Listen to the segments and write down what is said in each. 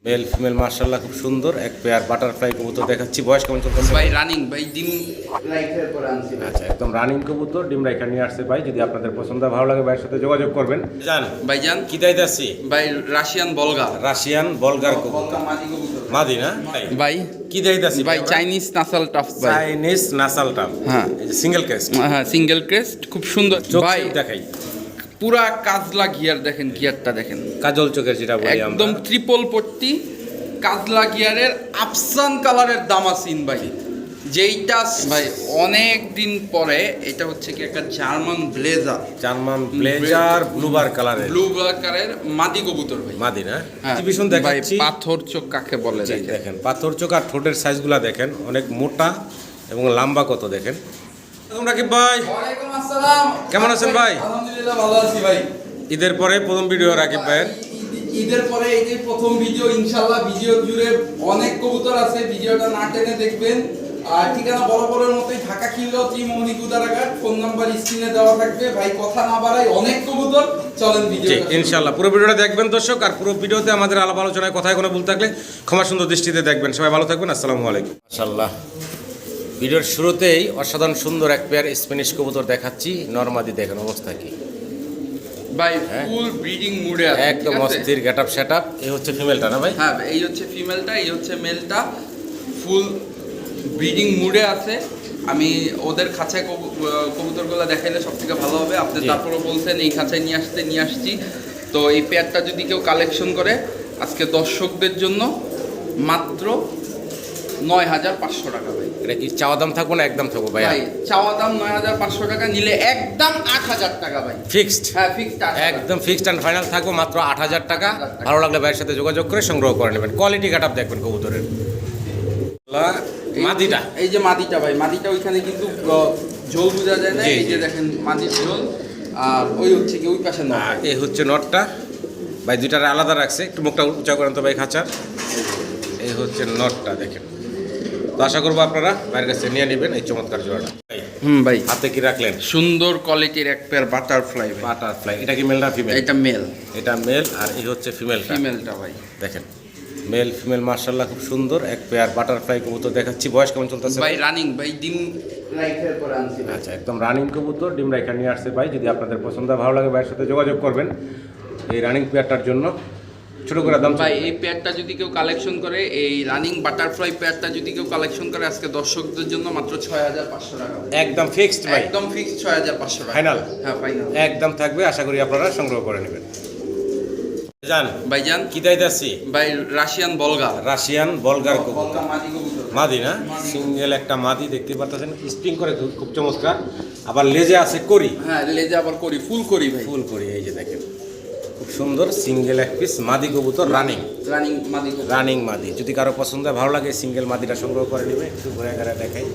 Male female মাশাআল্লাহ খুব সুন্দর এক পেয়ার বাটারফ্লাই কবুতর দেখাচ্ছি। বয়স কেমন চলতেছে ভাই? রানিং ভাই, ডিম রাইখের পরে আনছি। আচ্ছা, একদম রানিং কবুতর ডিম রাইখা নিয়ে আসছে ভাই। যদি আপনাদের পছন্দ ভালো লাগে ভাইয়ের সাথে যোগাযোগ করবেন। ভাইজান কি দাইতে আসছি ভাই? রাশিয়ান বলগা। রাশিয়ান বলগার কবুতর, মাদি কবুতর। মাদি না ভাই কি দাইতে আসছি ভাই? চাইনিজ নাসাল টাফ ভাই। চাইনিজ নাসাল টাপ, হ্যাঁ সিঙ্গেল ক্রেস্ট। হ্যাঁ সিঙ্গেল ক্রেস্ট, খুব সুন্দর ভাই। দেখাই পুরা কাজলা গিয়ার দেখেন, গিয়ারটা দেখেন, কাজল চোখের যেটা বলি আমরা, একদম ট্রিপল পট্টি কাজলা গিয়ারের আফসান কালারের দামাসিন ভাই। যেইটা ভাই অনেক দিন পরে, এটা হচ্ছে কি একটা জার্মান ব্লেজার, জার্মান ব্লেজার ব্লুবার কালারের, ব্লু কালারের মাদি কবুতর ভাই। মাদি না? হ্যাঁ ভীষণ ভাই, দেখাচ্ছি। পাথর চোখ কাকে বলে দেখেন পাথর চোখ আর ঠোঁটের সাইজগুলা দেখেন, অনেক মোটা এবং লম্বা কত দেখেন। রাকিব ভাই ওয়ালাইকুম আসসালাম, কেমন আছেন ভাই? আলহামদুলিল্লাহ ভালো আছি ভাই। ঈদের পরে প্রথম ভিডিও রাকিব ভাইয়ের। ঈদের পরে এই যে প্রথম ভিডিও, ইনশাআল্লাহ ভিডিও জুড়ে অনেক কবুতর আছে, ভিডিওটা না টেনে দেখবেন। আর ঠিকানা বরাবরের মতোই, ঢাকা খিলগাঁও ত্রিমোহনী কুদারাঘাট, ফোন নাম্বার স্ক্রিনে দেওয়া থাকবে। ভাই কথা না বাড়াই, অনেক কবুতর, চলেন ভিডিও। ইনশাআল্লাহ পুরো ভিডিওটা দেখবেন দর্শক, আর পুরো ভিডিওতে আমাদের আলাপ আলোচনায় কথায় কোনো ভুল থাকলে ক্ষমা সুন্দর দৃষ্টিতে দেখবেন। সবাই ভালো থাকবেন, আসসালামু আলাইকুম। মাশাআল্লাহ, ভিডিওর শুরুতেই অসাধারণ সুন্দর এক পেয়ার স্প্যানিশ কবুতর দেখাচ্ছি। নরমাদি দেখেন অবস্থা কি ভাই, ফুল ব্রিডিং মুডে আছে, একদম অস্থির গেটআপ সেটআপ। এই হচ্ছে ফিমেলটা না ভাই? হ্যাঁ, এই হচ্ছে ফিমেলটা, এই হচ্ছে মেলটা, ফুল ব্রিডিং মুডে আছে। আমি ওদের খাঁচায় কবুতরগুলো দেখাইলে সব থেকে ভালো হবে। আপনি তারপরে বলছেন এই খাঁচায় নিয়ে আসছি। তো এই পেয়ারটা যদি কেউ কালেকশন করে আজকে দর্শকদের জন্য মাত্র ৯,৫০০ টাকা ভাই। এটা কি চাওয়া দাম থাকবো না একদম থাকবো ভাই? চাওয়া দাম ৯,৫০০ টাকা, নিলে একদম ৮,০০০ টাকা ভাই। ফিক্সড? হ্যাঁ ফিক্সড, একদম ফিক্সড অ্যান্ড ফাইনাল থাকবো মাত্র ৮,০০০ টাকা। ভালো লাগলে ভাইয়ের সাথে যোগাযোগ করে সংগ্রহ করে নেবেন। কোয়ালিটি গেটআপ দেখবেন কবুতরের। মাদিটা, এই যে মাদিটা ভাই, মাদিটা ওইখানে কিন্তু ঝোল বোঝা যায় না, এই যে দেখেন মাদির ঝোল। আর ওই হচ্ছে কি ওই পাশে না, এই হচ্ছে নটটা ভাই, দুইটারে আলাদা রাখছে। একটু মুখটা উঁচা করেন তো ভাই খাঁচার। এই হচ্ছে নটটা দেখেন। তো আশা করবো আপনারা ভাইয়ের কাছে নিয়ে নেবেন এই চমৎকার জোড়াটা। ভাই হাতে কি রাখলেন? সুন্দর কোয়ালিটির এক পেয়ার বাটারফ্লাই। বাটারফ্লাই, এটা কি মেল না ফিমেল? এটা মেল। এটা মেল, আর এই হচ্ছে ফিমেল। ফিমেলটা ভাই দেখেন মেল ফিমেল মাশাআল্লাহ খুব সুন্দর এক পেয়ার বাটারফ্লাই কবুতর দেখাচ্ছি। বয়স কেমন চলতেছে ভাই? রানিং ভাই, ডিম রাইখের পরে আনছি। আচ্ছা, একদম রানিং কবুতর ডিম রাইখা নিয়ে আসছে ভাই। যদি আপনাদের পছন্দ ভালো লাগে ভাইয়ের সাথে যোগাযোগ করবেন এই রানিং পেয়ারটার জন্য। ছোট করে দাম ভাই, এই পেয়ারটা যদি কেউ কালেকশন করে, এই রানিং বাটারফ্লাই পেয়ারটা যদি কেউ কালেকশন করে আজকে দর্শকদের জন্য মাত্র ৬,৫০০ টাকা। একদম ফিক্সড ভাই? একদম ফিক্সড ৬,৫০০ টাকা ফাইনাল? হ্যাঁ ফাইনাল একদম থাকবে। আশা করি আপনারা সংগ্রহ করে নেবেন। ভাইজান কি দাইতে আসছি ভাই? রাশিয়ান বলগা। রাশিয়ান বলগার কবুতর, মাদি কবুতর, মাদি না? সিঙ্গেল একটা মাদি দেখতে পাচ্ছেন, স্প্রিং করে খুব চমৎকার। আবার লেজে আছে করি। হ্যাঁ লেজে আবার করি, ফুল করি ভাই, ফুল করি। এই যে দেখেন খুব সুন্দর সিঙ্গেল এক পিস মাদি কবুতর, রানিং মাদি কবুতর। রানিং মাদি। যদি কারো পছন্দ ভালো লাগে সিঙ্গেল মাদিটা সংগ্রহ করে নেবে। একটু ঘুরে ঘুরে দেখাই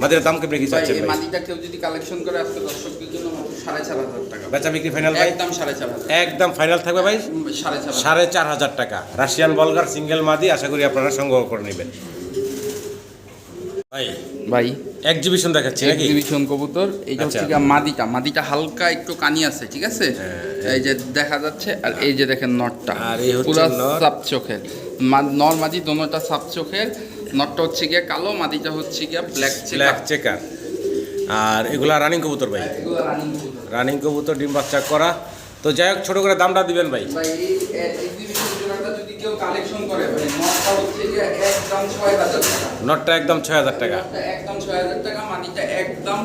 মাদির দাম কেমন কি চাচ্ছেন এই ভাই? মাদিটা কেউ যদি কালেকশন করে আজকে দর্শকদের জন্য মাত্র ৪,৫০০ টাকা। বেচা বিক্রি ফাইনাল ভাই? একদম ৪,৫০০। একদম ফাইনাল থাকবে ভাই ৪,৫০০। ৪,৫০০ টাকা রাশিয়ান বলগার সিঙ্গেল মাদি। আশা করি আপনারা সংগ্রহ করে নেবেন। ভাই এক্সিবিশন দেখাচ্ছি নাকি? এক্সিবিশন কবুতর। এইটা হচ্ছে কি মাদিটা হালকা একটু কানি আছে, ঠিক আছে? এই যে দেখা যাচ্ছে, আর এই যে দেখেন নটটা, আর এই হচ্ছে পুরো নর। সাপ চোখের। নর মাদি দোনোটা সাপ চোখের। নটটা হচ্ছে গিয়া কালো, মাদিটা হচ্ছে গিয়া ব্ল্যাক চেকার। আর এগুলা রানিং কবুতর ভাই? এগুলো রানিং কবুতর। রানিং কবুতর ডিম বাচ্চা করা। তো যাই হোক ছোট করে দামটা দিবেন ভাই। ভাই এই এক্সিবিশন জোড়াটা যদি কেউ কালেকশন করে ভাই, নটটা হচ্ছে গিয়া একদম ৬,০০০ টাকা। নটটা একদম ৬,০০০ টাকা। একদম ৬,০০০ টাকা। মাদিটা একদম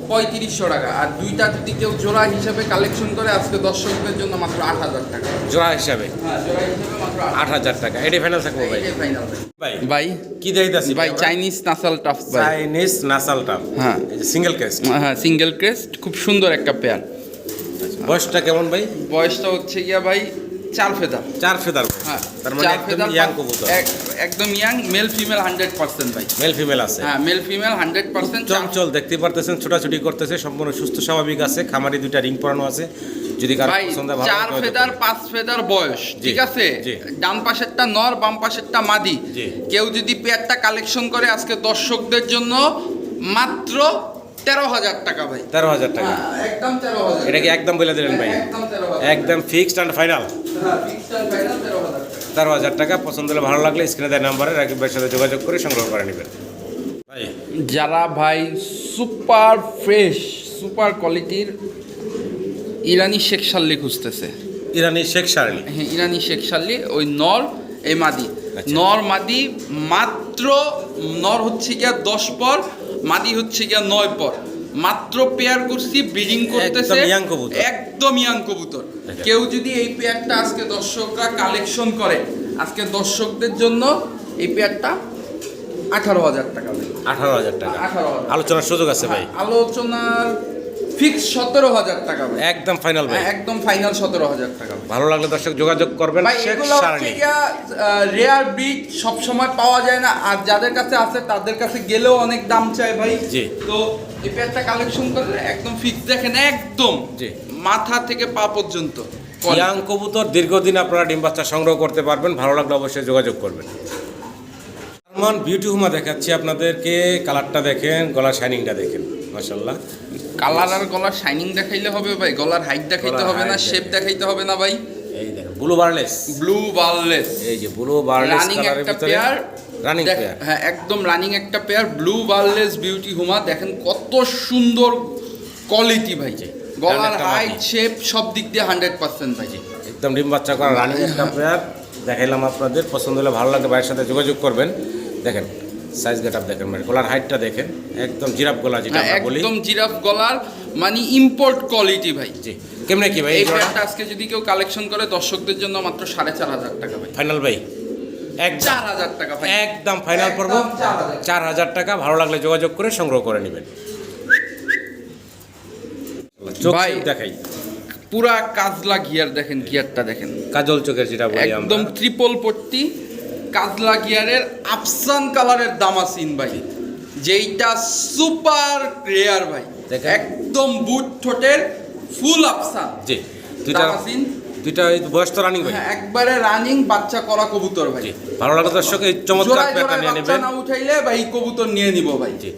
৩৫০০ টাকা। আর দুইটা যদি কেউ জোড়া হিসাবে কালেকশন করে আজকে দর্শকদের জন্য মাত্র ৮,০০০ টাকা। জোড়া হিসাবে হ্যাঁ, জোড়া হিসাবে মাত্র ৮,০০০ টাকা। এটাই ফাইনাল থাকবো ভাই? এটাই ফাইনাল ভাই। ভাই কি দেখাইতাছি ভাই চাইনিজ নাসাল টাফ ভাই। চাইনিজ নাসাল টাপ, হ্যাঁ সিঙ্গেল ক্রেস্ট। হ্যাঁ সিঙ্গেল ক্রেস্ট, খুব সুন্দর একটা পেয়ার। বয়সটা কেমন ভাই? বয়সটা হচ্ছে গিয়া ভাই ৪ ফেদার। ৪ ফেদার? হ্যাঁ তার মানে একদম ইয়াং কবুতর। একদম ইয়াং, মেল ফিমেল 100% ভাই। মেল ফিমেল আছে? হ্যাঁ মেল ফিমেল 100%। চঞ্চল দেখতে পারতেছেন, ছোটাছুটি করতেছে, সম্পূর্ণ সুস্থ স্বাভাবিক আছে। খামারি দুইটা রিং পরানো আছে। যদি কারো ভাই পছন্দ ভালো ৪ ফেদার ৫ ফেদার বয়স, ঠিক আছে? ডান পাশেরটা নর, বাম পাশেরটা মাদি। কেউ যদি পেয়ারটা কালেকশন করে আজকে দর্শকদের জন্য মাত্র ১৩,০০০ টাকা ভাই। ১৩,০০০ টাকা? একদম ১৩,০০০। এটা কি একদম বলে দিলেন ভাই? একদম ১৩,০০০। একদম ফিক্সড অ্যান্ড ফাইনাল? হ্যাঁ ফিক্সড অ্যান্ড ফাইনাল ১৩,০০০ টাকা। 13,000 টাকা। পছন্দ হলে ভালো লাগলে স্ক্রিনে দেওয়া নাম্বারে রাকিব ভাইয়ের সাথে যোগাযোগ করে সংগ্রহ করে নেবেন ভাই। যারা ভাই সুপার ফ্রেশ সুপার কোয়ালিটির ইরানি শেখ শাল্লি খুঁজতেছে, ইরানি শেখ শার্লি, হ্যাঁ ইরানি শেখ শাল্লি, ওই নর এই মাদি, আচ্ছা। নর মাদি মাত্র, নর হচ্ছে গিয়া 10 পর, মাদি হচ্ছে গিয়া 9 পর, মাত্র পেয়ার করছি, ব্রিডিং করতেছে, একদম young কবুতর। একদম ইয়াং কবুতর। দেখেন। কেউ যদি এই পেয়ারটা আজকে দর্শকরা কালেকশন করে, আজকে দর্শকদের জন্য এই পেয়ারটা 18,000 টাকা ভাই। 18,000 টাকা। 18,000 আলোচনার সুযোগ আছে ভাই, আলোচনার ফিক্স 17,000 টাকা ভাই। একদম ফাইনাল ভাই। হ্যাঁ, একদম ফাইনাল 17,000 টাকা ভাই। ভালো লাগলে দর্শক যোগাযোগ করবেন। ভাই শেখ এগুলো হচ্ছে শার্লি গিয়া রেয়ার ব্রিড, সব সময় পাওয়া যায় না, আর যাদের কাছে আছে তাদের কাছে গেলেও অনেক দাম চায় ভাই। জি। তো এই পেয়ারটা কালেকশন করলে একদম ফিক্স, দেখেন একদম জি। মাথা থেকে পা পর্যন্ত ইয়াং কবুতর, দীর্ঘদিন আপনারা ডিম বাচ্চা সংগ্রহ করতে পারবেন। ভালো লাগলে অবশ্যই যোগাযোগ করবেন। সালমান বিউটি হুমা দেখাচ্ছি আপনাদেরকে, কালারটা দেখেন, গলার শাইনিংটা দেখেন, মাশাআল্লাহ। কালার আর গলার শাইনিং দেখাইলে হবে ভাই, গলার হাইট দেখাইতে গলার হবে না, height শেপ দেখাইতে দেখাইতে হবে না ভাই। এই দেখেন ব্লু বার্লেস, ব্লু বার্লেস, এই যে ব্লু বার্লেস রানিং কালারের একটা ভিতরে পেয়ার, রানিং পেয়ার। হ্যাঁ একদম রানিং একটা পেয়ার, ব্লু বার্লেস বিউটি হুমা, দেখেন কত সুন্দর কোয়ালিটি ভাই। গলার একটা হাইট মাদি। শেপ সব দিক দিয়ে 100% ভাই। একদম ডিম বাচ্চা করা রানিং একটা পেয়ার দেখাইলাম আপনাদের। পছন্দ হলে ভালো লাগলে ভাইয়ের সাথে যোগাযোগ করবেন। দেখেন সাইজ গেটআপ দেখেন, মানে গলার হাইটটা দেখেন, একদম জিরাফ গলা যেটা আমরা বলি, একদম জিরাফ গলার, মানে ইম্পোর্ট কোয়ালিটি ভাই। জি। কেমনে কি ভাই এই এই জোড়া? পেয়ারটা আজকে যদি কেউ কালেকশন করে দর্শকদের জন্য মাত্র 4,500 টাকা ভাই। ফাইনাল ভাই, একদম 4,000 টাকা ভাই, একদম ফাইনাল পড়বো একদম 4,000 4,000 টাকা। ভালো লাগলে যোগাযোগ করে সংগ্রহ করে নেবেন। চোখ ভাই। দেখাই, পুরা কাজলা গিয়ার দেখেন, গিয়ারটা দেখেন কাজল চোখের যেটা বলি একদম আমরা, ট্রিপল পট্টি কাজলা গিয়ারের আফসান কালারের দামাসিন ভাই, যেইটা সুপার রেয়ার ভাই, দেখেন। একদম বুট ঠোঁটের ফুল আফসান জি। দুইটা দামাসিন, দুইটা বয়স তো রানিং ভাই। হ্যাঁ একবারে রানিং বাচ্চা করা কবুতর ভাই। জি। ভালো লাগলে দর্শক এই চমৎকার জোড়ায় পেয়ারটা জোড়ায় নিয়ে বাচ্চা নেবেন। না উঠাইলে ভাই কবুতর নিয়ে নিব ভাই। জি।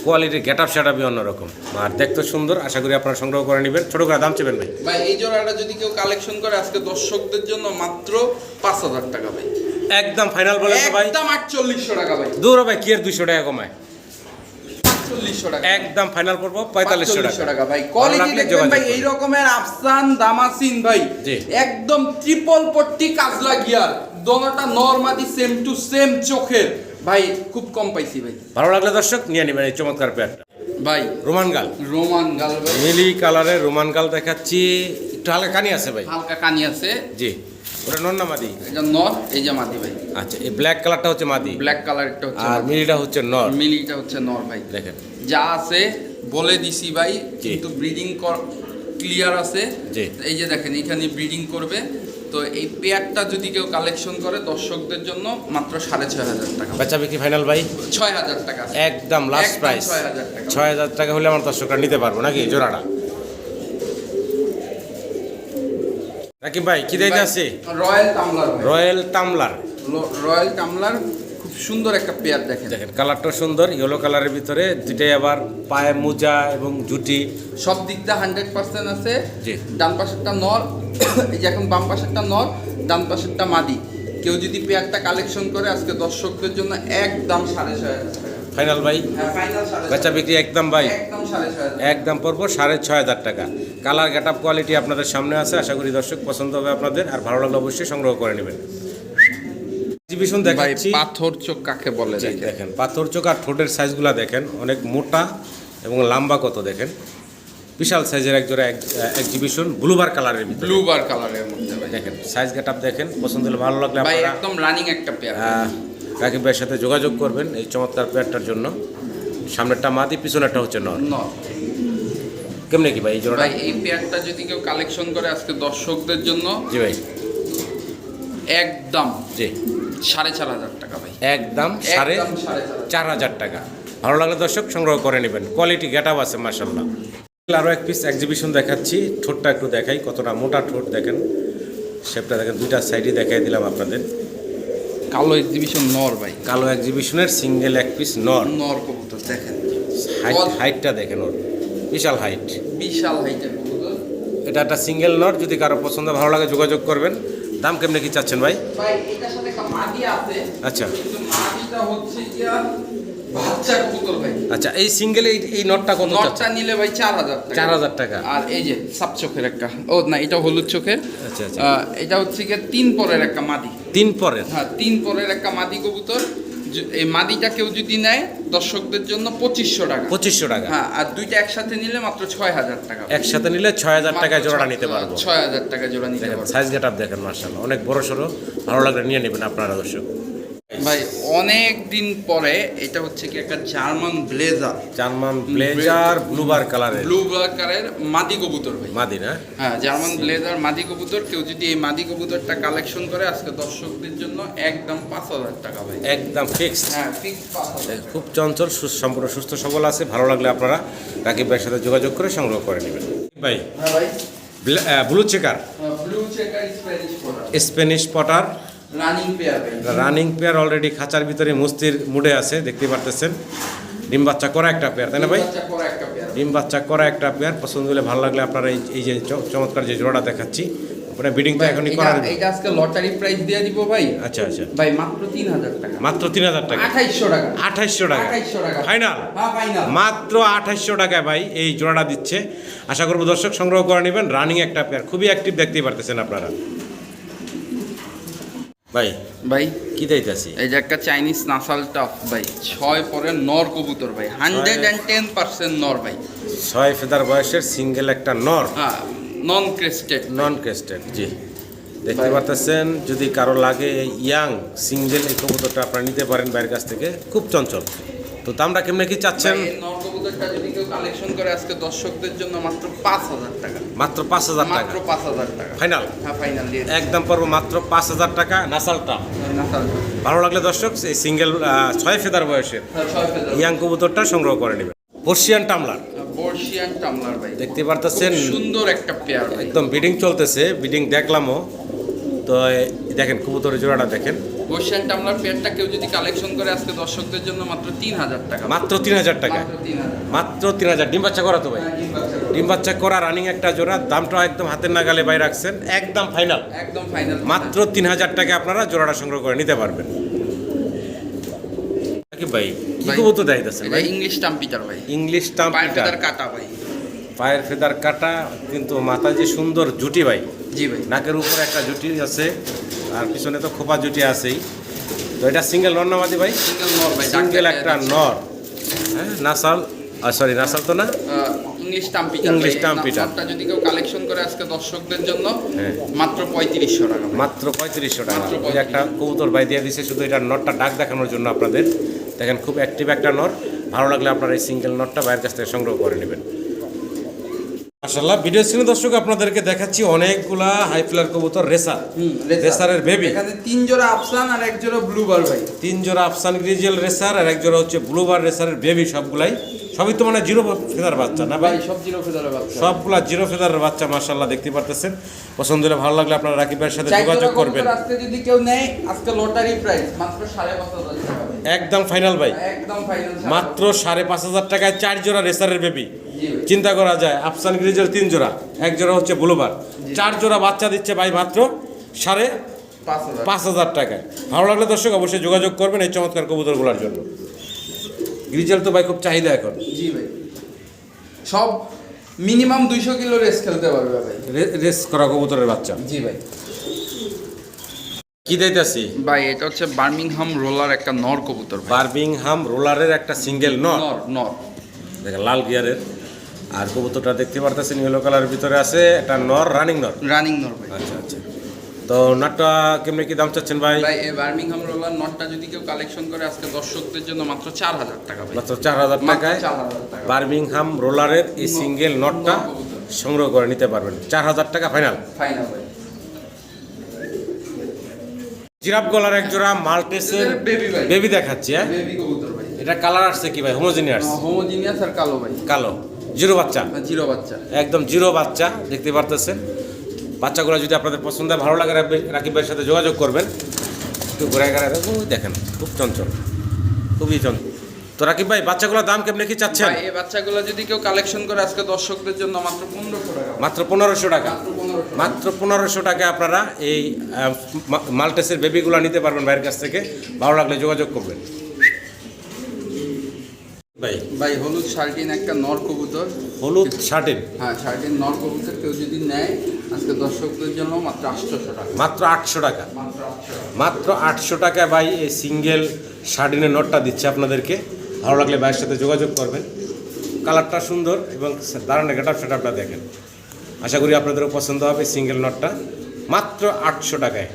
কোয়ালিটির গেটআপ সেটআপই অন্যরকম, আর দেখতে সুন্দর। আশা করি আপনারা সংগ্রহ করে নেবেন। ছোট করে দাম চেবেন ভাই। ভাই এই জোড়াটা যদি কেউ কালেকশন করে আজকে দর্শকদের জন্য মাত্র 5,000 টাকা ভাই। একদম ফাইনাল বলেন তো ভাই। একদম 4,800 টাকা ভাই। দূর ভাই, কি আর 200 টাকা কমায়? 4,800 টাকা। একদম ফাইনাল পড়বো 4500 টাকা ভাই। ভালো কোয়ালিটি লাগলে দেখবেন যোগাযোগ ভাই, করবেন। এই রকমের আফসান দামাসিন ভাই, জি। একদম ট্রিপল পট্টি কাজলা গিয়ার, দোনোটা নরমাদি সেম টু সেম চোখের ভাই, খুব কম পাইছি ভাই। ভালো লাগলে দর্শক নিয়ে নেবেন এই চমৎকার পেয়ারটা। ভাই রোমান গাল, রোমান গাল ভাই, মিলি কালারের রোমান গাল দেখাচ্ছি। একটু হালকা কানি আছে ভাই। হালকা কানি আছে। জি। ওটা নর না মাদি? এটা নর, এই যে মাদি ভাই। আচ্ছা, এই ব্ল্যাক কালারটা হচ্ছে মাদি, ব্ল্যাক কালারটা হচ্ছে আর মাদি। মিলিটা হচ্ছে নর। মিলিটা হচ্ছে নর ভাই। দেখেন যা আছে বলে দিছি ভাই, জি। কিন্তু ব্রিডিং ক্লিয়ার আছে। জি। এই যে দেখেন এখানে ব্রিডিং করবে। তো এই পেয়ারটা যদি কেউ কালেকশন করে দর্শকদের জন্য মাত্র 6,500 টাকা, বেচা বিক্রি ফাইনাল ভাই 6,000 টাকা, একদম লাস্ট একদম প্রাইস 6,000 টাকা। 6,000 টাকা হলে আমার দর্শকরা নিতে পারবো নাকি জোড়াটা? নাকি ভাই কি দিতে আছে? রয়্যাল টামলার ভাই। রয়্যাল টামলার, রয়্যাল টামলার খুব সুন্দর একটা পেয়ার দেখেন। দেখেন কালারটা সুন্দর, ইয়েলো কালারের ভিতরে, দুটাই আবার পায়ে মোজা এবং জুটি। সব দিক দিয়ে 100% আছে। জি। ডান পাশেরটা নর, এই যে এখন বাম পাশেরটা নর, ডান পাশেরটা মাদি। কেউ যদি পেয়ারটা কালেকশন করে আজকে দর্শকদের জন্য একদম 6,500 টাকা। ফাইনাল ভাই, হ্যাঁ ফাইনাল 6,500 বেচা বিক্রি একদম ভাই একদম 6,500 একদম পড়বো 6,500 টাকা। কালার গেটআপ কোয়ালিটি আপনাদের সামনে আছে। আশা করি দর্শক পছন্দ হবে আপনাদের, আর ভালো লাগলে অবশ্যই সংগ্রহ করে নেবেন। এক্সিবিশন ভাই দেখাচ্ছি। পাথর চোখ কাকে বলে জি, দেখেন। দেখেন পাথর চোখ আর ঠোঁটের সাইজগুলো দেখেন, অনেক মোটা এবং লম্বা কত দেখেন। বিশাল সাইজের এক জোড়া এক্সিবিশন ব্লুবার কালারের ভিতরে। ব্লু বার কালারের মধ্যে ভাই। দেখেন সাইজ গেটআপ দেখেন, পছন্দ হলে ভালো লাগলে ভাই আপনারা একদম রানিং একটা পেয়ার। রাকিব ভাইয়ের সাথে যোগাযোগ করবেন এই চমৎকার পেয়ারটার জন্য। সামনেরটা মাদি, পিছনেরটা হচ্ছে নর। নর কেমনে কি ভাই এই জোড়াটা? ভাই এই পেয়ারটা যদি কেউ কালেকশন করে আজকে দর্শকদের জন্য জি ভাই, একদম জি 4,500 টাকা ভাই। একদম একদম 4,500 4,500 টাকা। ভালো লাগলে দর্শক সংগ্রহ করে নেবেন। কোয়ালিটি গেটআপ আছে মাশাআল্লাহ। আরও এক পিস এক্সিবিশন দেখাচ্ছি। ঠোঁটটা একটু দেখাই, কতটা মোটা ঠোঁট দেখেন, শেপটা দেখেন, দুইটা সাইডই দেখাই দিলাম আপনাদের। কালো এক্সিবিশন নর ভাই, কালো এক্সিবিশনের সিঙ্গেল এক পিস নর। নর কবুতর দেখেন, হাইটটা দেখেন, ওর বিশাল হাইট। বিশাল হাইটের কবুতর। এটা একটা সিঙ্গেল নর, যদি কারো পছন্দ ভালো লাগে যোগাযোগ করবেন। দাম কেমনে কি চাচ্ছেন ভাই? ভাই এটার সাথে একটা মাদি আছে, আচ্ছা কিন্তু মাদিটা হচ্ছে গিয়া বাচ্চা কবুতর ভাই। আচ্ছা, এই সিঙ্গেল এই নটটা কত চাচ্ছেন? নটটা নিলে ভাই 4000 টাকা। 4000 টাকা। আর এই যে সাপ চোখের একটা, ও না এটা হলুদ চোখের। আচ্ছা আচ্ছা, এটা হচ্ছে গিয়ে 3 পরের একটা মাদি। 3 পরের? হ্যাঁ 3 পরের একটা মাদি কবুতর। এই মাদিটা কেউ যদি নেয় দর্শকদের জন্য 2500 টাকা। 2500 টাকা। হ্যাঁ, আর দুইটা একসাথে নিলে মাত্র 6000 টাকা। একসাথে নিলে 6000 টাকায় জোড়াটা নিতে পারবো। 6000 টাকা জোড়া নিতে দেখেন পারবো। সাইজ গেটআপ দেখেন, মাশাআল্লাহ অনেক বড় সরো, ভালো লাগলে নিয়ে নেবেন আপনারা দর্শক। ভাই অনেক দিন পরে এটা হচ্ছে কি একটা জার্মান ব্লেজার, জার্মান ব্লেজার ব্লুবার কালারের, ব্লু কালারের মাদি কবুতর ভাই। মাদি না? হ্যাঁ জার্মান ব্লেজার মাদি কবুতর। কেউ যদি এই মাদি কবুতরটা কালেকশন করে আজকে দর্শকদের জন্য একদম 5000 টাকা ভাই। একদম ফিক্সড। হ্যাঁ ফিক্স 5000। খুব চঞ্চল, সম্পূর্ণ সুস্থ সবল আছে। ভালো লাগলে আপনারা রাকিব ভাইয়ের সাথে যোগাযোগ করে সংগ্রহ করে নেবেন। ভাই হ্যাঁ ভাই, blue checker blue checker Spanish Potter, Spanish Potter running pair ভাই। রানিং পেয়ার, অলরেডি খাঁচার ভিতরে মুস্তির মুডে আছে, দেখতে পারতেছেন। ডিম বাচ্চা করা একটা পেয়ার, তাই না ভাই? বাচ্চা করা একটা পেয়ার। ডিম বাচ্চা করা একটা পেয়ার। পছন্দ হলে ভালো লাগলে আপনারা এই যে চমৎকার যে জোড়াটা দেখাচ্ছি, আপনার বিডিংটা এখনই করা দেবেন। এটা আজকে লটারি প্রাইস দিয়ে দিব ভাই। আচ্ছা আচ্ছা, ভাই মাত্র 3000 টাকা। মাত্র 3000 টাকা। 2800 টাকা। 2800 টাকা 2800 টাকা ফাইনাল? হ্যাঁ ফাইনাল। মাত্র 2800 টাকায় ভাই এই জোড়াটা দিচ্ছে। আশা করবো দর্শক সংগ্রহ করে নেবেন। রানিং একটা পেয়ার, খুবই অ্যাক্টিভ, দেখতেই পারতেছেন আপনারা। ভাই ভাই কি দিতেছি? এই যে একটা চাইনিজ নাসাল টপ ভাই, 6 পরের নর কবুতর ভাই, 110% নর ভাই। 6 ফেদার বয়সের সিঙ্গেল একটা নর, হ্যাঁ নন ক্রেস্টেড। নন ক্রেস্টেড, জি দেখতে পারতেছেন। যদি কারো লাগে ইয়াং সিঙ্গেল এই কবুতরটা আপনারা নিতে পারেন বাইরের কাছ থেকে, খুব চঞ্চল। তো দামটা কেমনে কি চাচ্ছেন? এই নর কবুতরটা যদি কেউ কালেকশন করে আজকে দর্শকদের জন্য মাত্র 5000 টাকা। মাত্র 5000 টাকা মাত্র 5000 টাকা ফাইনাল? হ্যাঁ ফাইনাল দিয়ে একদম পারবো মাত্র 5000 টাকা। নাসালটা নাসাল ভালো লাগলে দর্শক এই সিঙ্গেল 6 ফেদার বয়সের 6 ফেদার ইয়াং কবুতরটা সংগ্রহ করে নেবেন। পার্সিয়ান টামলার বর্ষিয়ান টামলার ভাই, দেখতে পারতেছেন, খুব সুন্দর একটা পেয়ার ভাই। একদম বিডিং চলতেছে, বিডিং দেখলামও তো। দেখেন কবুতরের জোড়াটা দেখেন। বর্ষিয়ান টামলার পেয়ারটা কেউ যদি কালেকশন করে আজকে দর্শকদের জন্য মাত্র 3000 টাকা। মাত্র 3000 টাকা, মাত্র 3000। মাত্র 3000। ডিম বাচ্চা করা তো ভাই? ডিম বাচ্চা করা রানিং একটা জোড়া, দামটা একদম হাতের নাগালে বাইরে রাখছেন, একদম ফাইনাল। একদম ফাইনাল মাত্র 3000 টাকা আপনারা জোড়াটা সংগ্রহ করে নিতে পারবেন। কি ভাই কি ভাই, কবুতর দেখাইতেছেন এটা ভাই? ইংলিশ টাম্পিটার ভাই, ইংলিশ পায়ের টাম্পিটার, ফেদার কাটা ভাই। পায়ের ফেদার কাটা, কিন্তু মাথায় যে সুন্দর জুটি ভাই, জি ভাই। নাকের উপরে একটা জুটি আছে, আর পিছনে তো খোপা জুটি আছেই। তো এটা সিঙ্গেল নর না মাদি ভাই? সিঙ্গেল নর ভাই, সিঙ্গেল একটা নর। হ্যাঁ নাসাল, সরি নাসাল তো না, ইংলিশ টাম্পিটার। ইংলিশ টাম্পিটার। নরটা যদি কেউ কালেকশন করে আজকে দর্শকদের জন্য হ্যাঁ মাত্র 3500 টাকা ভাই। মাত্র 3500 টাকা। মাত্র ওই যে একটা কবুতর ভাই দিয়ে দিছে শুধু এটা নটটা ডাক দেখানোর জন্য আপনাদের। দেখেন খুব অ্যাক্টিভ একটা নর, ভালো লাগলে আপনারা এই সিঙ্গেল নটটা বাইরের কাছ থেকে সংগ্রহ করে নেবেন। মাশাআল্লাহ, ভিডিও স্ক্রিনে দর্শক আপনাদেরকে দেখাচ্ছি অনেকগুলা হাই ফ্লার কবুতর রেসার, রেসারের বেবি। এখানে 3 জোড়া আফসান আর 1 জোড়া ব্লুবার ভাই। 3 জোড়া আফসান গ্রিজেল রেসার আর 1 জোড়া হচ্ছে ব্লুবার রেসারের বেবি। সবগুলাই সবই তো মানে জিরো ফেদার বাচ্চা না ভাই? ভাই সব জিরো ফেদারের বাচ্চা, সবগুলা জিরো ফেদারের বাচ্চা। মাশাআল্লাহ দেখতে পারতেছেন। পছন্দ হলে ভালো লাগলে আপনারা রাকিব ভাইয়ের সাথে যোগাযোগ করবেন। আজকে যদি কেউ নেয় আজকে লটারি প্রাইস মাত্র 5500 টাকা ভাই। একদম ফাইনাল ভাই, একদম ফাইনাল মাত্র 5500 টাকায় 4 জোড়া রেসারের বেবি। জি ভাই। চিন্তা করা যায়, আফসান গ্রিজের 3 জোড়া, 1 জোড়া হচ্ছে ব্লুবার, 4 জোড়া বাচ্চা দিচ্ছে ভাই মাত্র 5500 টাকায়। ভালো লাগলে দর্শক অবশ্যই যোগাযোগ করবেন এই চমৎকার কবুতরগুলোর জন্য। গ্রিজেল তো ভাই খুব চাহিদা এখন। জি ভাই, সব মিনিমাম 200 কিলো রেস খেলতে পারবে ভাই। রেস করা কবুতরের বাচ্চা। জি ভাই। কি দিতেছি ভাই এটা হচ্ছে বার্মিংহাম রোলার একটা নর কবুতর ভাই। বার্মিংহাম রোলারের একটা সিঙ্গেল নর, নর নর দেখেন লাল গিয়ারের। আর কবুতরটা দেখতে পারতেছেন ইয়েলো কালারের ভিতরে আছে, একটা নর, রানিং নর। রানিং নর ভাই। আচ্ছা আচ্ছা, তো নটটা কেমনি কি দাম চাচ্ছেন ভাই? ভাই এই বার্মিংহাম রোলার নটটা যদি কেউ কালেকশন করে আজকে দর্শকদের জন্য মাত্র 4000 টাকা ভাই। মাত্র 4000 টাকায় 4000 টাকা। বার্মিংহাম রোলারের এই সিঙ্গেল নটটা সংগ্রহ করে নিতে পারবেন। 4000 টাকা ফাইনাল? ফাইনাল ভাই। জিরাফ গলার এক জোড়া মাল্টেসের বেবি ভাই। বেবি দেখাচ্ছি। হ্যাঁ বেবি কবুতর ভাই। এটা কালার আসছে কি ভাই? হোমোজিনিয়াস? হোমোজিনিয়াস আর কালো ভাই। কালো, জিরো বাচ্চা, জিরো বাচ্চা। একদম জিরো বাচ্চা দেখতে পারতেছেন। বাচ্চাগুলো যদি আপনাদের পছন্দ হয়, ভালো লাগে, রাকিব ভাইয়ের সাথে যোগাযোগ করবেন। একটু ঘুরে ঘুরে দেখেন, খুব চঞ্চল, খুবই চঞ্চল। তো রাকিব ভাই বাচ্চাগুলোর দাম কেমনে কি চাচ্ছেন? ভাই এই বাচ্চাগুলো যদি কেউ কালেকশন করে আজকে দর্শকদের জন্য মাত্র 1500 টাকা। মাত্র 1500 টাকা। মাত্র 1500 মাত্র 1500 টাকায় আপনারা এই মাল্টেসের বেবিগুলো নিতে পারবেন ভাইয়ের কাছ থেকে। ভালো লাগলে যোগাযোগ করবেন। ভাই ভাই হলুদ শার্টিন একটা নর কবুতর। হলুদ শার্টিন, হ্যাঁ শার্টিন নর কবুতর, কেউ যদি নেয় আজকে দর্শকদের জন্য মাত্র 800 টাকা। মাত্র 800 টাকা। মাত্র 800 টাকা। মাত্র 800 টাকায় ভাই এই সিঙ্গেল শার্টিনের নোটটা দিচ্ছে আপনাদেরকে। ভালো লাগলে ভাইয়ের সাথে যোগাযোগ করবেন। কালারটা সুন্দর এবং দাঁড়ানো গেটআপ সেটআপটা দেখেন। আশা করি আপনাদেরও পছন্দ হবে সিঙ্গেল নোটটা মাত্র 800 টাকায়।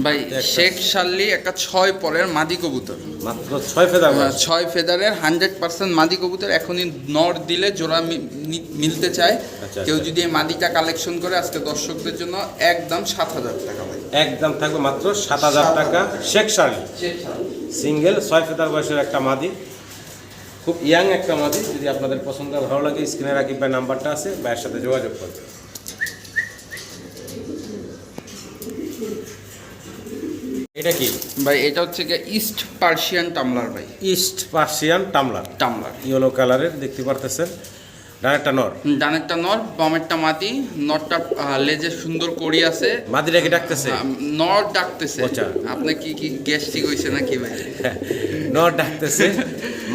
ভাই শেখ শার্লি একটা 6 পরের মাদি কবুতর, মাত্র 6 ফেদার। 6 ফেদারের 100% মাদি কবুতর। এখনই নর দিলে জোড়া মিলতে চায়। আচ্ছা, কেউ আচ্ছা। যদি এই মাদিটা কালেকশন করে আজকে দর্শকদের জন্য একদম 7000 টাকা ভাই। একদম থাকবে মাত্র 7000 টাকা। Sheikh Shirley Sheikh Shirley single 6 feather বয়সের একটা মাদি, খুব ইয়াং একটা মাদি। যদি আপনাদের পছন্দ ভালো লাগে স্ক্রিনে রাকিব ভাই নাম্বারটা আছে, ভাইয়ের সাথে যোগাযোগ করবেন। এটা কি ভাই? এটা হচ্ছে গিয়ে ইস্ট পার্সিয়ান টামলার ভাই। ইস্ট পার্সিয়ান টামলার, টামলার ইয়েলো কালারের দেখতে পারতেছেন। ডানেরটা নর, ডানেরটা নর, বামেরটা মাদি। নরটা লেজে সুন্দর কড়ি আছে। মাদিটা কি ডাকতেছে? নর ডাকতেছে। আচ্ছা। আপনি কি গ্যাস্ট্রিক হইছে নাকি ভাই? নর ডাকতেছে,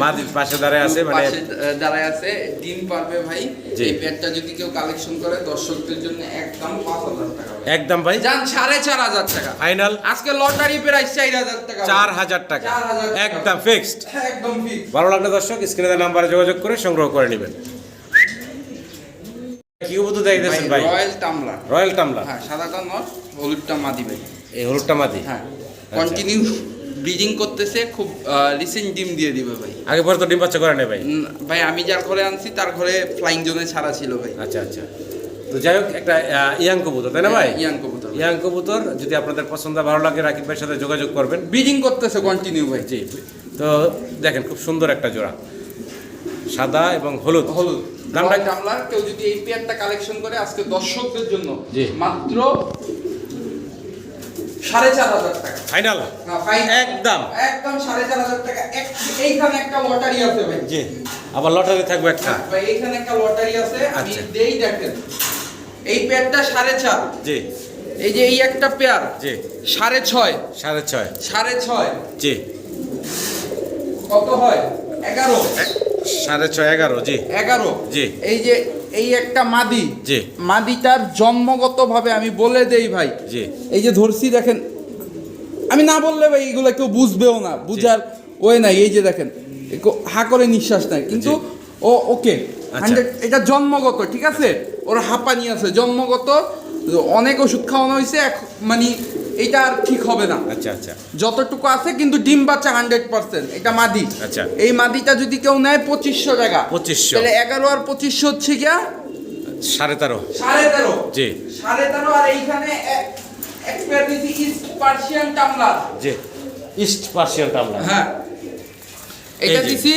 মাদির পাশে দাঁড়ায় আছে, মানে পাশে দাঁড়ায় আছে, ডিম পারবে ভাই। জি। এই পেটটা যদি কেউ কালেকশন করে দর্শকদের জন্য একদম 5000 টাকা ভাই। একদম ভাই জান 4500 টাকা ফাইনাল। আজকে লটারি প্রাইস 4000 টাকা। 4000 টাকা 4000 টাকা। একদম ফিক্সড। একদম ফিক্স। ভালো লাগলে দর্শক স্ক্রিনে দেওয়া নাম্বারে যোগাযোগ করে সংগ্রহ করে নেবেন। কি কবুতর দেখতেছেন ভাই? রয়্যাল টামলার। রয়্যাল টামলার। হ্যাঁ, সাদাটা নর, হলুদটা মাদি ভাই। এই হলুদটা মাদি। হ্যাঁ, কন্টিনিউ ব্রিডিং করতেছে, খুব রিসেন্ট ডিম দিয়ে দিবে ভাই। আগে পরে তো ডিম বাচ্চা করে নেই ভাই? ভাই আমি যার ঘরে আনছি তার ঘরে ফ্লাইং জোনে ছাড়া ছিল ভাই। আচ্ছা আচ্ছা। তো যাই হোক, একটা ইয়াং কবুতর তাই না ভাই? ইয়াং কবুতর। ইয়াং কবুতর যদি আপনাদের পছন্দ ভালো লাগে রাকিব ভাইয়ের সাথে যোগাযোগ করবেন। ব্রিডিং করতেছে কন্টিনিউ ভাই। জি, তো দেখেন খুব সুন্দর একটা জোড়া, সাদা এবং হলুদ। হলুদ দামটা টামলার। কেউ যদি এই পেয়ারটা কালেকশন করে আজকে দর্শকদের জন্য জি। মাত্র 4500 টাকা ফাইনাল। না ফাইন, একদম একদম 4500 টাকা। এইখানে একটা লটারি আছে ভাই। জি, আবার লটারি থাকবে একটা। হ্যাঁ, ভাই এইখানে একটা লটারি আছে, আমি আচ্ছা। দেই দেখেন। এই পেয়ারটা 4.5। জি এই যে এই একটা পেয়ার জি 6.5। 6.5। 6.5 জি কত হয়? 11। 6.5 11। জি 11। জি। এই যে এই একটা মাদি, জি মাদিটার জন্মগতভাবে আমি বলে দেই ভাই। জি এই যে ধরছি দেখেন, আমি না বললে ভাই এগুলো কেউ বুঝবেও না, বুঝার ওই নাই। এই যে দেখেন হা করে নিঃশ্বাস নেয়, কিন্তু ও ওকে। আচ্ছা। এটা জন্মগত, ঠিক আছে? ওর হাঁপানি আছে জন্মগত, অনেক ওষুধ খাওয়ানো হয়েছে, মানে এটা আর ঠিক হবে না। আচ্ছা আচ্ছা যতটুকু আছে, কিন্তু ডিম বাচ্চা 100%। এটা মাদি। আচ্ছা। এই মাদিটা যদি কেউ নেয় 2500 টাকা। 2500। তাহলে 11 আর 2500 হচ্ছে গিয়া 13.5। 13.5। জি 13.5। আর এইখানে এক পেয়ার দিছি ইস্ট পার্সিয়ান টামলার। জি ইস্ট পার্সিয়ান টামলার। হ্যাঁ, এটা এই যে। দিছি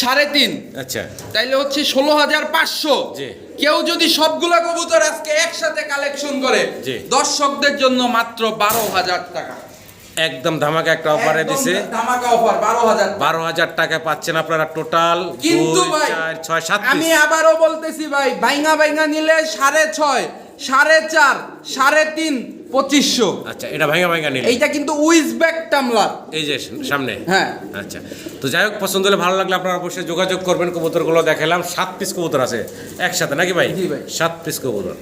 3.5। আচ্ছা তাইলে হচ্ছে 16500। জি। কেউ যদি সবগুলা কবুতর আজকে একসাথে কালেকশন করে জি। দর্শকদের জন্য মাত্র 12000 টাকা। একদম ধামাকা একটা অফারে একদম দিছে। ধামাকা অফার 12000। 12000 টাকায় পাচ্ছেন আপনারা টোটাল 2 কিন্তু ভাই 4 6 7 আমি পিস। আবারও বলতেছি ভাই, বাইঙা নিলে 6.5, 4.5, 3.5, 2500। আচ্ছা, এটা ভাঙা ভাঙা নিলে এইটা কিন্তু উইজবেক টামলার। এই যে সামনে। হ্যাঁ। আচ্ছা, তো যাই হোক, পছন্দ হলে ভালো লাগলে আপনারা অবশ্যই যোগাযোগ করবেন। কবুতরগুলো দেখালাম, 7 পিস কবুতর আছে একসাথে নাকি ভাই? জি ভাই। 7 পিস কবুতর।